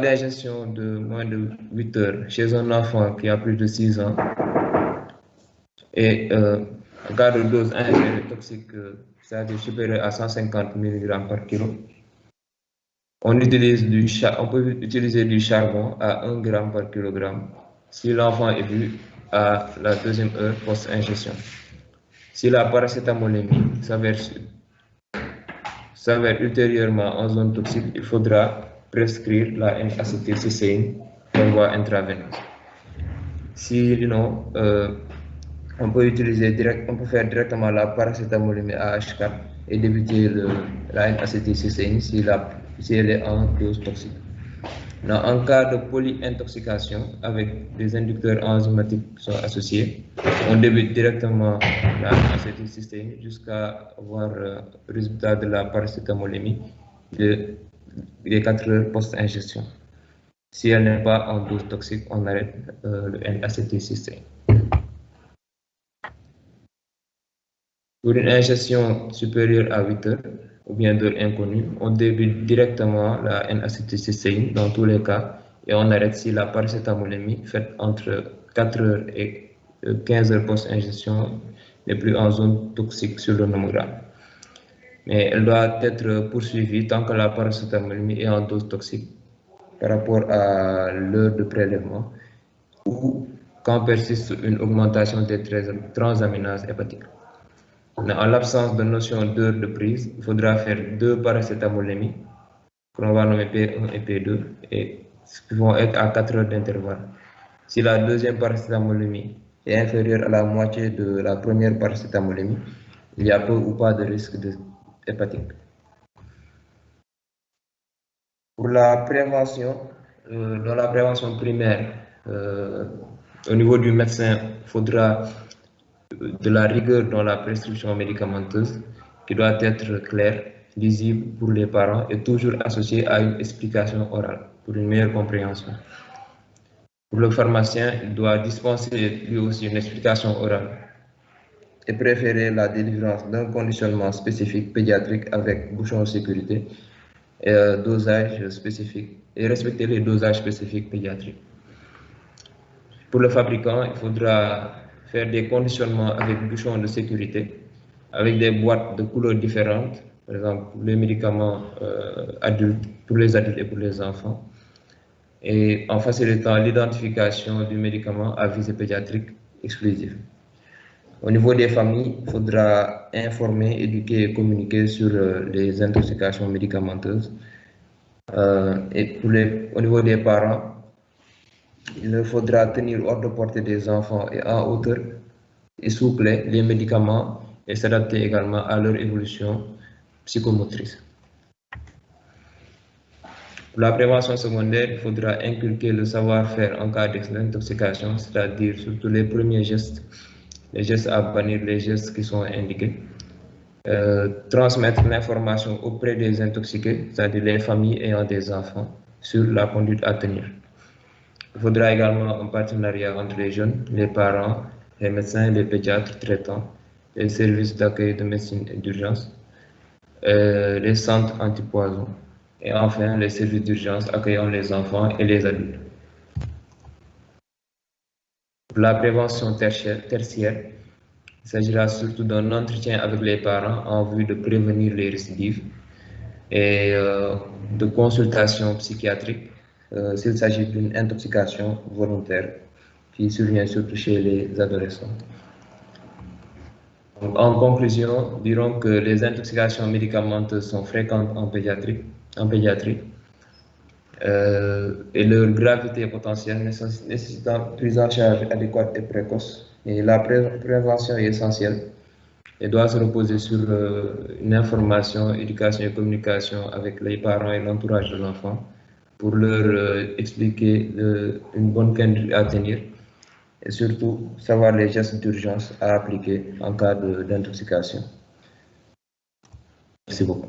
d'ingestion de moins de 8 heures chez un enfant qui a plus de 6 ans et en cas de dose ingérée toxique, c'est-à-dire supérieure à 150 mg par kilo, on peut utiliser du charbon à 1 g par kilogramme si l'enfant est bu à la deuxième heure post-ingestion. Si la paracétamolémie s'avère ultérieurement en zone toxique, il faudra prescrire la N-acétylcystéine par voie intraveineuse. Sinon, on peut faire directement la paracétamolémie à H4 et débuter la N-acétylcystéine si elle est en dose toxique. En cas de polyintoxication avec des inducteurs enzymatiques qui sont associés, on débute directement la N-acétylcystéine jusqu'à voir le résultat de la paracétamolémie des 4 heures post-ingestion. Si elle n'est pas en dose toxique, on arrête le N-acétylcystéine. Pour une ingestion supérieure à 8 heures ou bien d'heures inconnues, on débute directement la N-acétylcystéine dans tous les cas et on arrête si la paracétamolémie faite entre 4 heures et 15 heures post-ingestion n'est plus en zone toxique sur le nomogramme. Mais elle doit être poursuivie tant que la paracétamolémie est en dose toxique par rapport à l'heure de prélèvement ou quand persiste une augmentation des transaminases hépatiques. En l'absence de notion d'heure de prise, il faudra faire 2 paracétamolémies, qu'on va nommer P1 et P2, et qui vont être à 4 heures d'intervalle. Si la deuxième paracétamolémie est inférieure à la moitié de la première paracétamolémie, il y a peu ou pas de risque hépatique. Pour la prévention, dans la prévention primaire, au niveau du médecin, il faudra de la rigueur dans la prescription médicamenteuse qui doit être claire, lisible pour les parents et toujours associée à une explication orale pour une meilleure compréhension. Pour le pharmacien, il doit dispenser lui aussi une explication orale et préférer la délivrance d'un conditionnement spécifique pédiatrique avec bouchon de sécurité et dosage spécifique et respecter les dosages spécifiques pédiatriques. Pour le fabricant, il faudra faire des conditionnements avec bouchons de sécurité, avec des boîtes de couleurs différentes, par exemple pour les médicaments adultes, pour les adultes et pour les enfants, et en facilitant l'identification du médicament à visée pédiatrique exclusive. Au niveau des familles, il faudra informer, éduquer et communiquer sur les intoxications médicamenteuses. Et au niveau des parents, il faudra tenir hors de portée des enfants et en hauteur et soupler les médicaments et s'adapter également à leur évolution psychomotrice. Pour la prévention secondaire, il faudra inculquer le savoir-faire en cas d'intoxication, c'est-à-dire surtout les premiers gestes, les gestes à bannir, les gestes qui sont indiqués. Transmettre l'information auprès des intoxiqués, c'est-à-dire les familles ayant des enfants, sur la conduite à tenir. Il faudra également un partenariat entre les jeunes, les parents, les médecins, les pédiatres traitants, les services d'accueil de médecine et d'urgence, les centres antipoison et enfin les services d'urgence accueillant les enfants et les adultes. Pour la prévention tertiaire, il s'agira surtout d'un entretien avec les parents en vue de prévenir les récidives et de consultation psychiatrique s'il s'agit d'une intoxication volontaire qui survient surtout chez les adolescents. Donc, en conclusion, dirons que les intoxications médicamenteuses sont fréquentes en pédiatrie et leur gravité potentielle nécessitant une prise en charge adéquate et précoce. Et la prévention est essentielle et doit se reposer sur une information, éducation et communication avec les parents et l'entourage de l'enfant pour leur expliquer une bonne conduite à tenir et surtout savoir les gestes d'urgence à appliquer en cas d'intoxication. Merci beaucoup.